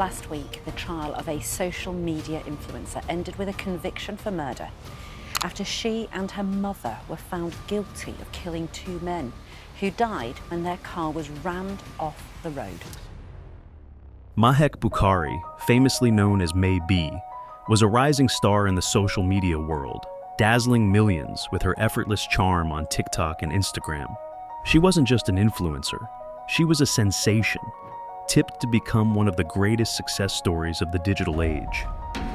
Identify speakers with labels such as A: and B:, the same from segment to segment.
A: Last week, the trial of a social media influencer ended with a conviction for murder after she and her mother were found guilty of killing two men who died when their car was rammed off the road.
B: Mahek Bukhari, famously known as May B, was a rising star in the social media world, dazzling millions with her effortless charm on TikTok and Instagram. She wasn't just an influencer, she was a sensation, tipped to become one of the greatest success stories of the digital age.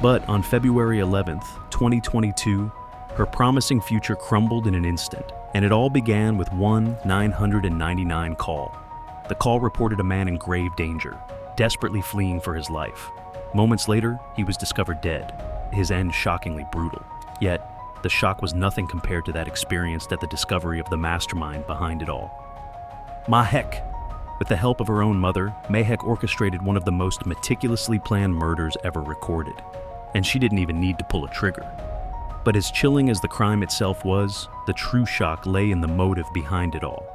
B: But on February 11th, 2022, her promising future crumbled in an instant, and it all began with one 999 call. The call reported a man in grave danger, desperately fleeing for his life. Moments later, he was discovered dead, his end shockingly brutal. Yet, the shock was nothing compared to that experienced at the discovery of the mastermind behind it all. Mahek. With the help of her own mother, Mahek orchestrated one of the most meticulously planned murders ever recorded. And she didn't even need to pull a trigger. But as chilling as the crime itself was, the true shock lay in the motive behind it all.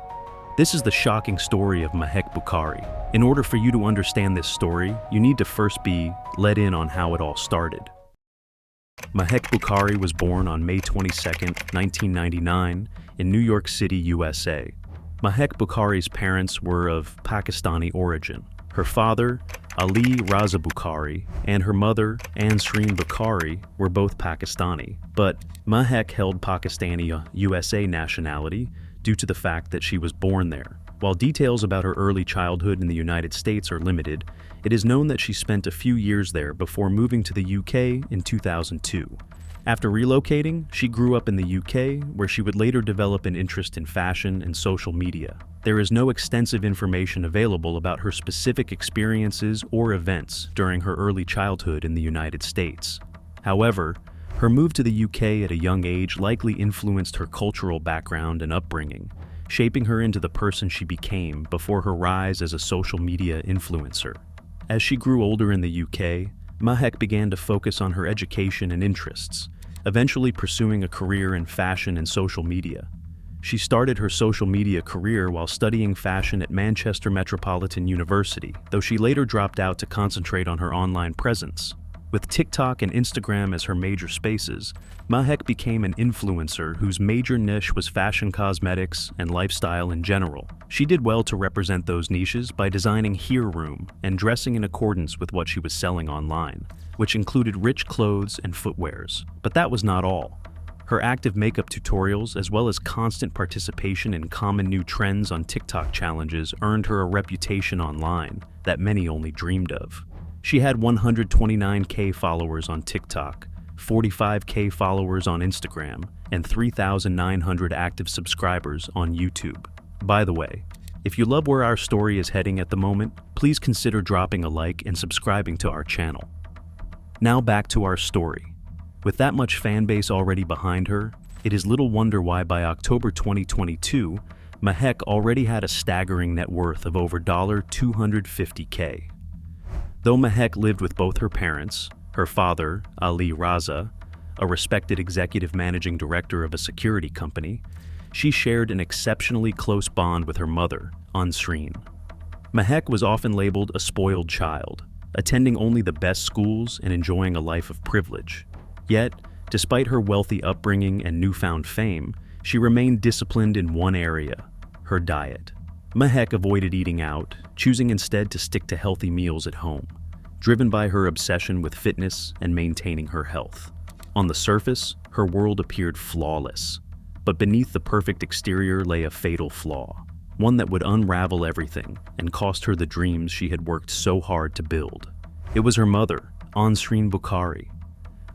B: This is the shocking story of Mahek Bukhari. In order for you to understand this story, you need to first be let in on how it all started. Mahek Bukhari was born on May 22, 1999, in New York City, USA. Mahek Bukhari's parents were of Pakistani origin. Her father, Ali Raza Bukhari, and her mother, Ansreen Bukhari, were both Pakistani, but Mahek held Pakistani USA nationality due to the fact that she was born there. While details about her early childhood in the United States are limited, it is known that she spent a few years there before moving to the UK in 2002. After relocating, she grew up in the UK, where she would later develop an interest in fashion and social media. There is no extensive information available about her specific experiences or events during her early childhood in the United States. However, her move to the UK at a young age likely influenced her cultural background and upbringing, shaping her into the person she became before her rise as a social media influencer. As she grew older in the UK, Mahek began to focus on her education and interests, eventually pursuing a career in fashion and social media. She started her social media career while studying fashion at Manchester Metropolitan University, though she later dropped out to concentrate on her online presence. With TikTok and Instagram as her major spaces, Mahek became an influencer whose major niche was fashion cosmetics and lifestyle in general. She did well to represent those niches by designing hair room and dressing in accordance with what she was selling online, which included rich clothes and footwears. But that was not all. Her active makeup tutorials, as well as constant participation in common new trends on TikTok challenges, earned her a reputation online that many only dreamed of. She had 129K followers on TikTok, 45K followers on Instagram, and 3,900 active subscribers on YouTube. By the way, if you love where our story is heading at the moment, please consider dropping a like and subscribing to our channel. Now back to our story. With that much fan base already behind her, it is little wonder why by October 2022, Mahek already had a staggering net worth of over $250K. Though Mahek lived with both her parents, her father, Ali Raza, a respected executive managing director of a security company, she shared an exceptionally close bond with her mother, Ansreen. Mahek was often labeled a spoiled child, attending only the best schools and enjoying a life of privilege. Yet, despite her wealthy upbringing and newfound fame, she remained disciplined in one area: her diet. Mahek avoided eating out, choosing instead to stick to healthy meals at home, driven by her obsession with fitness and maintaining her health. On the surface, her world appeared flawless, but beneath the perfect exterior lay a fatal flaw, one that would unravel everything and cost her the dreams she had worked so hard to build. It was her mother, Ansreen Bukhari.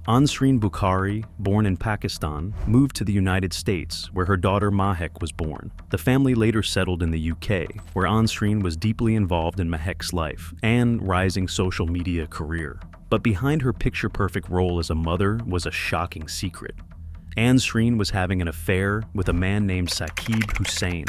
B: Ansreen Bukhari, born in Pakistan, moved to the United States, where her daughter Mahek was born. The family later settled in the UK, where Ansreen was deeply involved in Mahek's life and rising social media career. But behind her picture-perfect role as a mother was a shocking secret. Ansreen was having an affair with a man named Saqib Hussain.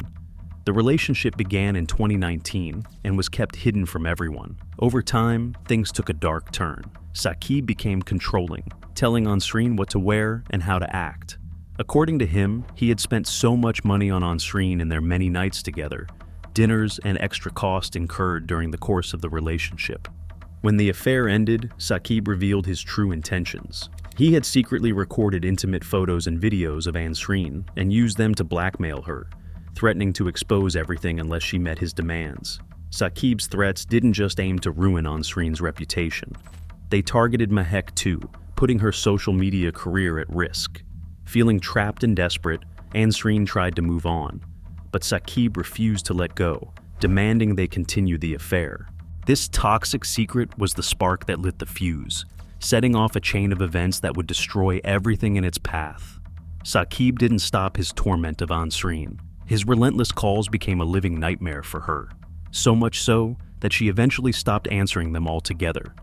B: The relationship began in 2019 and was kept hidden from everyone. Over time, things took a dark turn. Saqib became controlling, telling Ansreen what to wear and how to act. According to him, he had spent so much money on Ansreen in their many nights together, dinners and extra cost incurred during the course of the relationship. When the affair ended, Saqib revealed his true intentions. He had secretly recorded intimate photos and videos of Ansreen and used them to blackmail her, threatening to expose everything unless she met his demands. Saqib's threats didn't just aim to ruin Ansreen's reputation. They targeted Mahek too, putting her social media career at risk. Feeling trapped and desperate, Ansreen tried to move on, but Saqib refused to let go, demanding they continue the affair. This toxic secret was the spark that lit the fuse, setting off a chain of events that would destroy everything in its path. Saqib didn't stop his torment of Ansreen. His relentless calls became a living nightmare for her, so much so that she eventually stopped answering them altogether.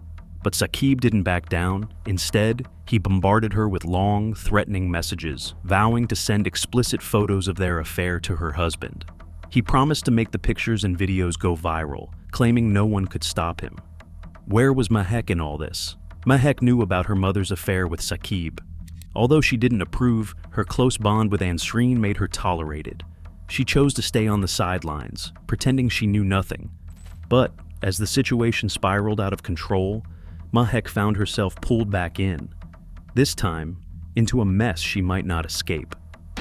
B: But Saqib didn't back down. Instead, he bombarded her with long, threatening messages, vowing to send explicit photos of their affair to her husband. He promised to make the pictures and videos go viral, claiming no one could stop him. Where was Mahek in all this? Mahek knew about her mother's affair with Saqib. Although she didn't approve, her close bond with Ansreen made her tolerated. She chose to stay on the sidelines, pretending she knew nothing. But as the situation spiraled out of control, Mahek found herself pulled back in. This time, into a mess she might not escape.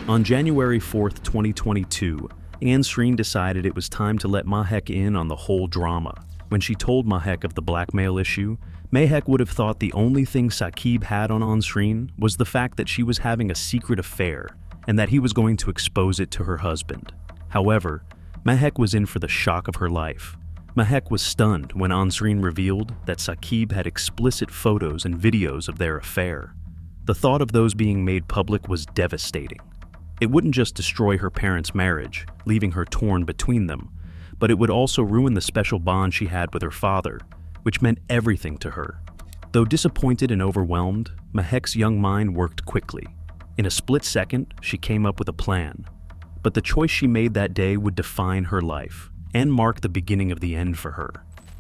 B: On January 4th, 2022, Ansreen decided it was time to let Mahek in on the whole drama. When she told Mahek of the blackmail issue, Mahek would have thought the only thing Saqib had on Ansreen was the fact that she was having a secret affair and that he was going to expose it to her husband. However, Mahek was in for the shock of her life. Mahek was stunned when Ansreen revealed that Saqib had explicit photos and videos of their affair. The thought of those being made public was devastating. It wouldn't just destroy her parents' marriage, leaving her torn between them, but it would also ruin the special bond she had with her father, which meant everything to her. Though disappointed and overwhelmed, Mahek's young mind worked quickly. In a split second, she came up with a plan. But the choice she made that day would define her life and mark the beginning of the end for her.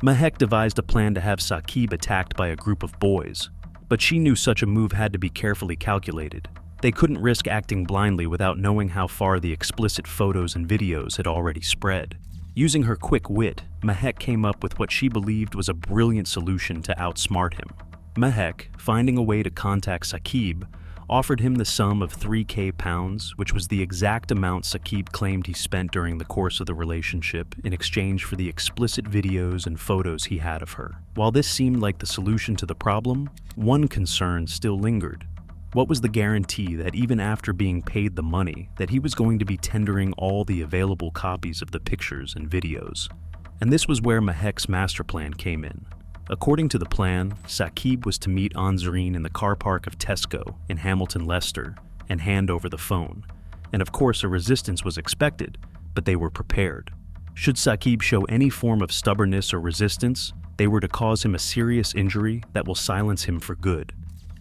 B: Mahek devised a plan to have Saqib attacked by a group of boys, but she knew such a move had to be carefully calculated. They couldn't risk acting blindly without knowing how far the explicit photos and videos had already spread. Using her quick wit, Mahek came up with what she believed was a brilliant solution to outsmart him. Mahek, finding a way to contact Saqib, offered him the sum of 3,000 pounds, which was the exact amount Saqib claimed he spent during the course of the relationship, in exchange for the explicit videos and photos he had of her. While this seemed like the solution to the problem, one concern still lingered. What was the guarantee that even after being paid the money, that he was going to be tendering all the available copies of the pictures and videos? And this was where Mahek's master plan came in. According to the plan, Saqib was to meet Ansreen in the car park of Tesco in Hamilton, Leicester, and hand over the phone. And of course, a resistance was expected, but they were prepared. Should Saqib show any form of stubbornness or resistance, they were to cause him a serious injury that will silence him for good.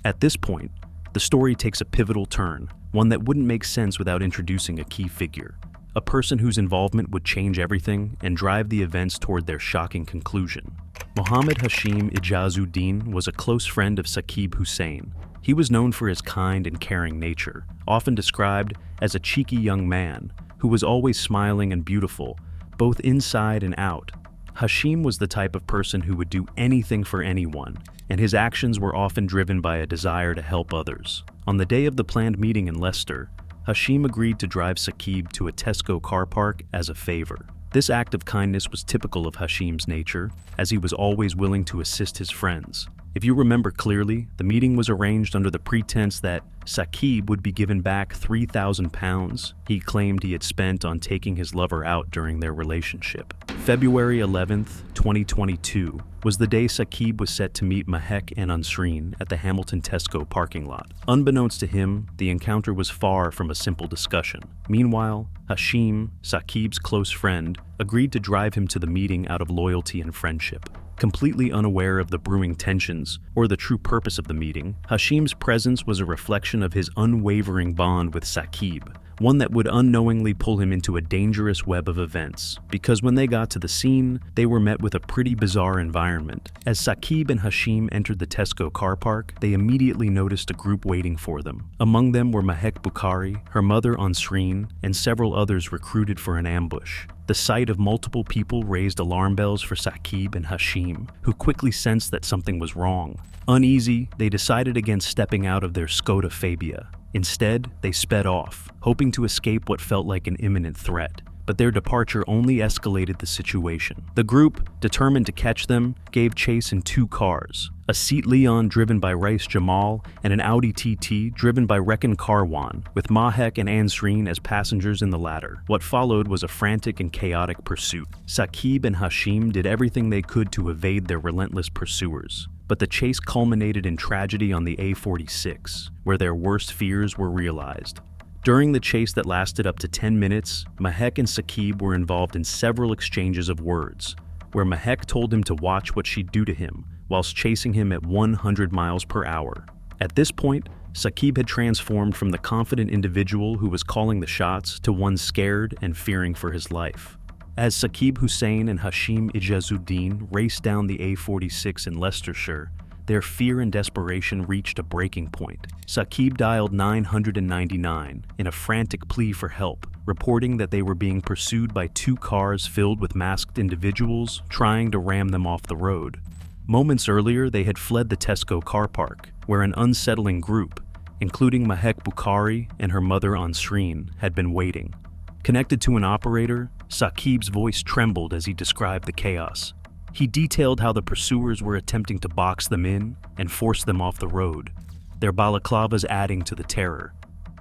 B: At this point, the story takes a pivotal turn, one that wouldn't make sense without introducing a key figure, a person whose involvement would change everything and drive the events toward their shocking conclusion. Mohammed Hashim Ijazuddin was a close friend of Saqib Hussein. He was known for his kind and caring nature, often described as a cheeky young man who was always smiling and beautiful, both inside and out. Hashim was the type of person who would do anything for anyone, and his actions were often driven by a desire to help others. On the day of the planned meeting in Leicester, Hashim agreed to drive Saqib to a Tesco car park as a favor. This act of kindness was typical of Hashim's nature, as he was always willing to assist his friends. If you remember clearly, the meeting was arranged under the pretense that Saqib would be given back 3,000 pounds he claimed he had spent on taking his lover out during their relationship. February 11th, 2022 was the day Saqib was set to meet Mahek and Ansreen at the Hamilton Tesco parking lot. Unbeknownst to him, the encounter was far from a simple discussion. Meanwhile, Hashim, Saqib's close friend, agreed to drive him to the meeting out of loyalty and friendship. Completely unaware of the brewing tensions or the true purpose of the meeting, Hashim's presence was a reflection of his unwavering bond with Saqib, one that would unknowingly pull him into a dangerous web of events, because when they got to the scene, they were met with a pretty bizarre environment. As Saqib and Hashim entered the Tesco car park, they immediately noticed a group waiting for them. Among them were Mahek Bukhari, her mother Ansreen, and several others recruited for an ambush. The sight of multiple people raised alarm bells for Saqib and Hashim, who quickly sensed that something was wrong. Uneasy, they decided against stepping out of their Skoda Fabia. Instead, they sped off, hoping to escape what felt like an imminent threat. But their departure only escalated the situation. The group, determined to catch them, gave chase in 2 cars, a Seat Leon driven by Rais Jamal and an Audi TT driven by Reckon Karwan, with Mahek and Ansreen as passengers in the latter. What followed was a frantic and chaotic pursuit. Saqib and Hashim did everything they could to evade their relentless pursuers. But the chase culminated in tragedy on the A46, where their worst fears were realized. During the chase that lasted up to 10 minutes, Mahek and Saqib were involved in several exchanges of words, where Mahek told him to watch what she'd do to him, whilst chasing him at 100 miles per hour. At this point, Saqib had transformed from the confident individual who was calling the shots to one scared and fearing for his life. As Saqib Hussain and Hashim Ijazuddin raced down the A46 in Leicestershire, their fear and desperation reached a breaking point. Saqib dialed 999 in a frantic plea for help, reporting that they were being pursued by 2 cars filled with masked individuals trying to ram them off the road. Moments earlier, they had fled the Tesco car park, where an unsettling group, including Mahek Bukhari and her mother Ansreen, had been waiting. Connected to an operator, Saqib's voice trembled as he described the chaos. He detailed how the pursuers were attempting to box them in and force them off the road, their balaclavas adding to the terror.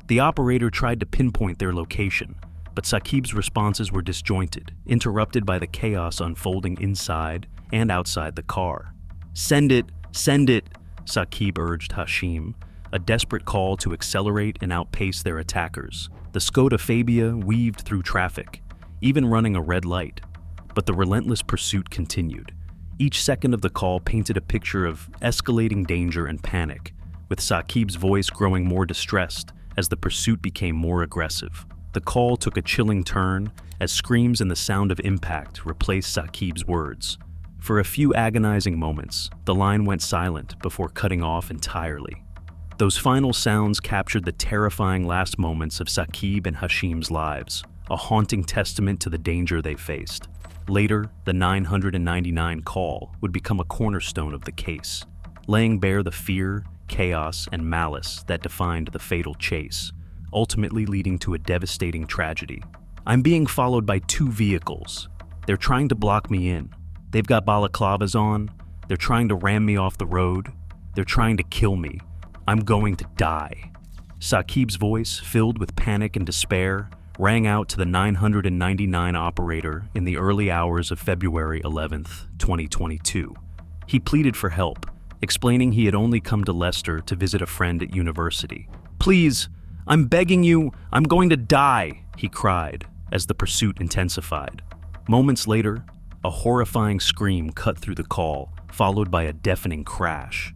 B: The operator tried to pinpoint their location, but Saqib's responses were disjointed, interrupted by the chaos unfolding inside and outside the car. "Send it! Send it!" Saqib urged Hashim, a desperate call to accelerate and outpace their attackers. The Skoda Fabia weaved through traffic, even running a red light. But the relentless pursuit continued. Each second of the call painted a picture of escalating danger and panic, with Saqib's voice growing more distressed as the pursuit became more aggressive. The call took a chilling turn as screams and the sound of impact replaced Saqib's words. For a few agonizing moments, the line went silent before cutting off entirely. Those final sounds captured the terrifying last moments of Saqib and Hashim's lives, a haunting testament to the danger they faced. Later, the 999 call would become a cornerstone of the case, laying bare the fear, chaos, and malice that defined the fatal chase, ultimately leading to a devastating tragedy. "I'm being followed by 2 vehicles. They're trying to block me in. They've got balaclavas on. They're trying to ram me off the road. They're trying to kill me. I'm going to die." Saqib's voice, filled with panic and despair, rang out to the 999 operator in the early hours of February 11th, 2022. He pleaded for help, explaining he had only come to Leicester to visit a friend at university. "Please, I'm begging you, I'm going to die," he cried as the pursuit intensified. Moments later, a horrifying scream cut through the call, followed by a deafening crash.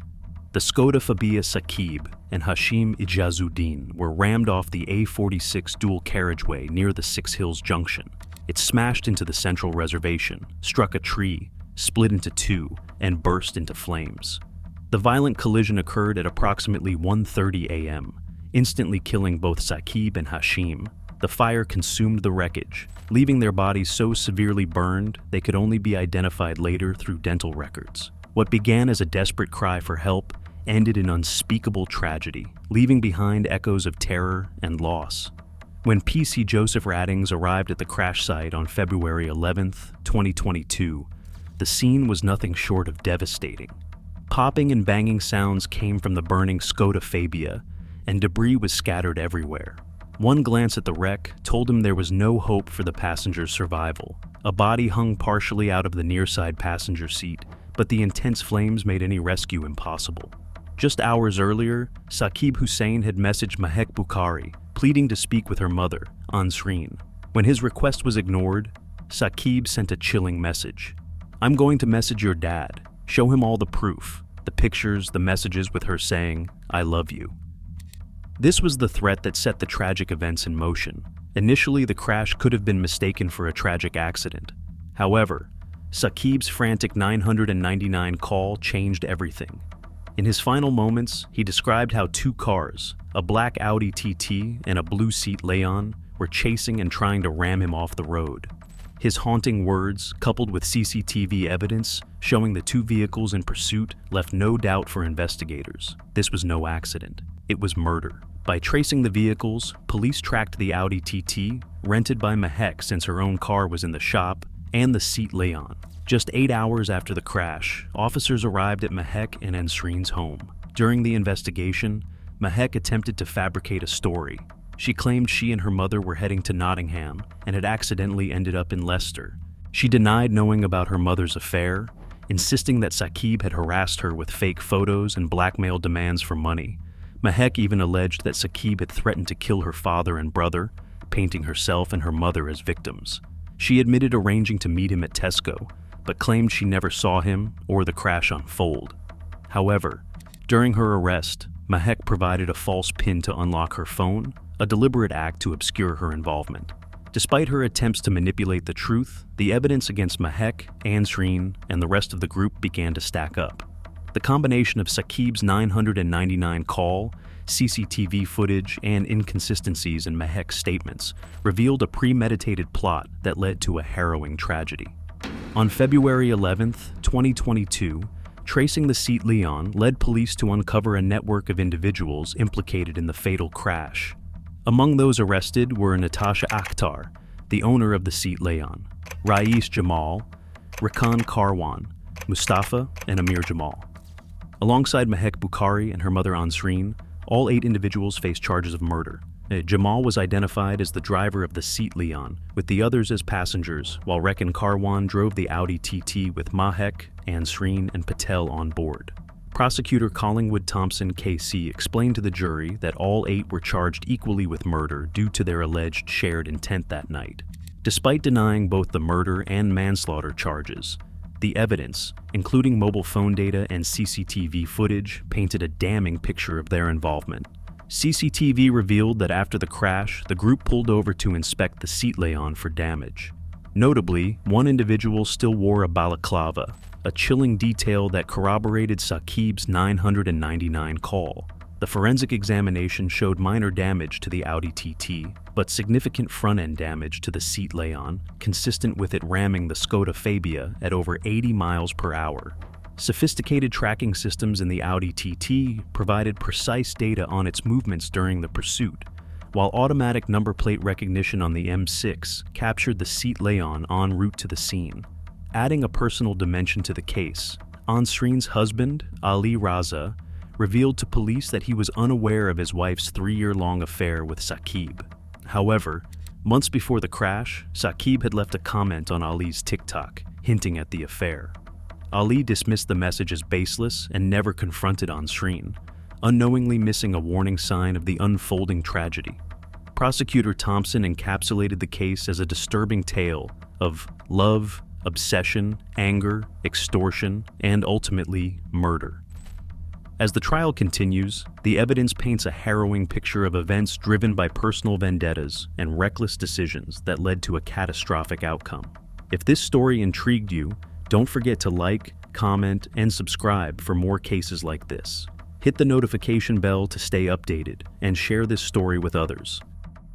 B: The Skoda Fabia Saqib and Hashim Ijazuddin were rammed off the A46 dual carriageway near the Six Hills Junction. It smashed into the central reservation, struck a tree, split into 2, and burst into flames. The violent collision occurred at approximately 1:30 a.m., instantly killing both Saqib and Hashim. The fire consumed the wreckage, leaving their bodies so severely burned they could only be identified later through dental records. What began as a desperate cry for help ended in unspeakable tragedy, leaving behind echoes of terror and loss. When PC Joseph Raddings arrived at the crash site on February 11th, 2022, the scene was nothing short of devastating. Popping and banging sounds came from the burning Skoda Fabia, and debris was scattered everywhere. One glance at the wreck told him there was no hope for the passenger's survival. A body hung partially out of the nearside passenger seat, but the intense flames made any rescue impossible. Just hours earlier, Saqib Hussain had messaged Mahek Bukhari, pleading to speak with her mother, Ansreen. When his request was ignored, Saqib sent a chilling message. "I'm going to message your dad. Show him all the proof, the pictures, the messages with her saying, 'I love you.'" This was the threat that set the tragic events in motion. Initially, the crash could have been mistaken for a tragic accident. However, Saqib's frantic 999 call changed everything. In his final moments, he described how two cars, a black Audi TT and a blue Seat Leon, were chasing and trying to ram him off the road. His haunting words, coupled with CCTV evidence showing the two vehicles in pursuit, left no doubt for investigators. This was no accident. It was murder. By tracing the vehicles, police tracked the Audi TT, rented by Mahek since her own car was in the shop, and the Seat Leon. Just 8 hours after the crash, officers arrived at Mahek and Ensreen's home. During the investigation, Mahek attempted to fabricate a story. She claimed she and her mother were heading to Nottingham and had accidentally ended up in Leicester. She denied knowing about her mother's affair, insisting that Saqib had harassed her with fake photos and blackmail demands for money. Mahek even alleged that Saqib had threatened to kill her father and brother, painting herself and her mother as victims. She admitted arranging to meet him at Tesco, but claimed she never saw him or the crash unfold. However, during her arrest, Mahek provided a false PIN to unlock her phone, a deliberate act to obscure her involvement. Despite her attempts to manipulate the truth, the evidence against Mahek, Ensreen, and the rest of the group began to stack up. The combination of Saqib's 999 call, CCTV footage, and inconsistencies in Mahek's statements revealed a premeditated plot that led to a harrowing tragedy. On February 11, 2022, tracing the Seat Leon led police to uncover a network of individuals implicated in the fatal crash. Among those arrested were Natasha Akhtar, the owner of the Seat Leon, Rais Jamal, Rakan Karwan, Mustafa, and Amir Jamal. Alongside Mahek Bukhari and her mother Ensreen, all 8 individuals faced charges of murder. Jamal was identified as the driver of the Seat Leon, with the others as passengers, while Rakan Karwan drove the Audi TT with Mahek, Ensreen, and Patel on board. Prosecutor Collingwood Thompson KC explained to the jury that all 8 were charged equally with murder due to their alleged shared intent that night. Despite denying both the murder and manslaughter charges, the evidence, including mobile phone data and CCTV footage, painted a damning picture of their involvement. CCTV revealed that after the crash, the group pulled over to inspect the Seat Leon for damage. Notably, one individual still wore a balaclava, a chilling detail that corroborated Saqib's 999 call. The forensic examination showed minor damage to the Audi TT, but significant front-end damage to the Seat Leon, consistent with it ramming the Skoda Fabia at over 80 miles per hour. Sophisticated tracking systems in the Audi TT provided precise data on its movements during the pursuit, while automatic number plate recognition on the M6 captured the Seat Leon en route to the scene. Adding a personal dimension to the case, Ensreen's husband, Ali Raza, revealed to police that he was unaware of his wife's 3-year-long affair with Saqib. However, months before the crash, Saqib had left a comment on Ali's TikTok, hinting at the affair. Ali dismissed the message as baseless and never confronted Ensreen, unknowingly missing a warning sign of the unfolding tragedy. Prosecutor Thompson encapsulated the case as a disturbing tale of love, obsession, anger, extortion, and ultimately murder. As the trial continues, the evidence paints a harrowing picture of events driven by personal vendettas and reckless decisions that led to a catastrophic outcome. If this story intrigued you, don't forget to like, comment, and subscribe for more cases like this. Hit the notification bell to stay updated and share this story with others.